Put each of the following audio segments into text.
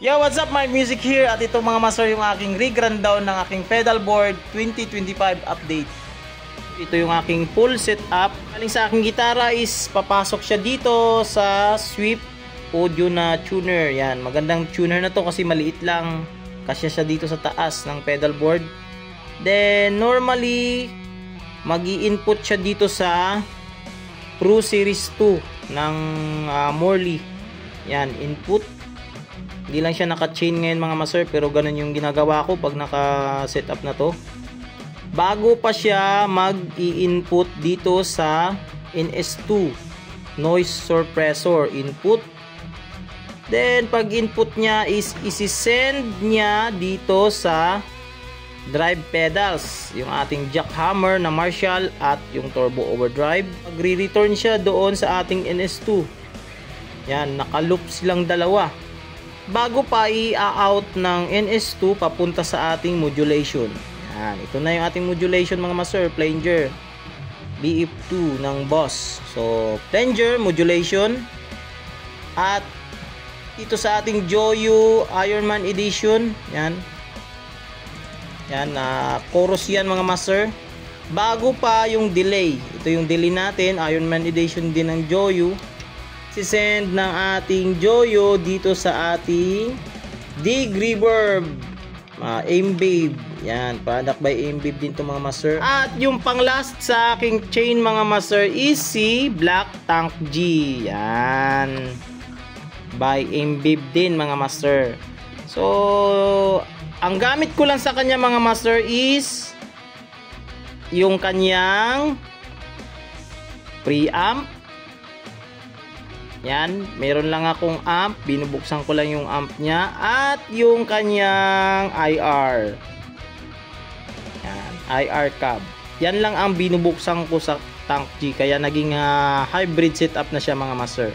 Yo, what's up, my music here? At ito mga master yung aking rig rundown ng aking pedal board 2025 update. Ito yung aking full setup. Aling sa aking gitara is papasok siya dito sa Swift audio na tuner. Yan, magandang tuner na to kasi maliit lang. Kasya siya dito sa taas ng pedal board. Then normally magi-input siya dito sa Pro Series 2 ng Morley. Yan, input. Hindi lang siya naka-chain ngayon mga master, pero ganun yung ginagawa ko pag naka-setup na to. Bago pa siya mag-i-input dito sa NS2 noise suppressor input. Then pag input niya is isi-send niya dito sa drive pedals, yung ating jackhammer na Marshall at yung turbo overdrive. Magre-return siya doon sa ating NS2. Yan, naka-loop silang dalawa bago pa i-out ng NS2 papunta sa ating modulation. Yan, ito na yung ating modulation mga master, flanger BF2 ng Boss. So flanger modulation, at ito sa ating Joyo Ironman edition. Yan, yan, chorus yan mga master. Bago pa yung delay, ito yung delay natin, Ironman edition din ng Joyo. Si-send ng ating Joyo dito sa ating Dig Reverb, Aimbabe. Yan, product by Aimbabe din to mga master. At yung pang last sa aking chain mga master is si Black Tank G. Yan, by Aimbabe din mga master. So ang gamit ko lang sa kanya mga master is yung kanyang preamp. Yan, meron lang akong amp, binubuksan ko lang yung amp niya, at yung kanyang IR. Yan, IR cab. Yan lang ang binubuksan ko sa Tank G, kaya naging hybrid setup na siya mga master.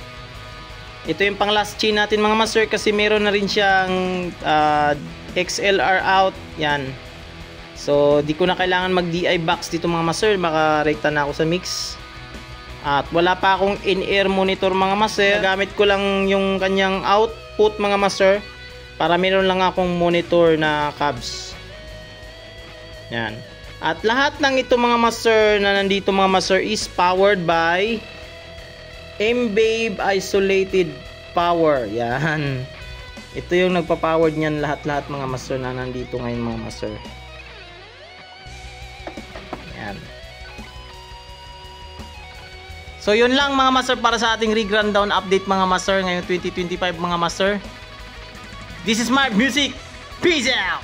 Ito yung pang last chain natin mga master, kasi meron na rin siyang XLR out. Yan. So, di ko na kailangan mag-DI box dito mga master, baka rekta na ako sa mix. At wala pa akong in-ear monitor mga master. Gamit ko lang yung kanyang output mga master, para meron lang akong monitor na cabs. Yan. At lahat ng ito mga master na nandito mga master is powered by Aimbabe Isolated Power. Yan. Ito yung nagpa-powered niyan lahat-lahat mga master na nandito ngayon mga master. Yan. So yun lang mga master para sa ating rig rundown update mga master ngayong 2025 mga master. This is my music. Peace out!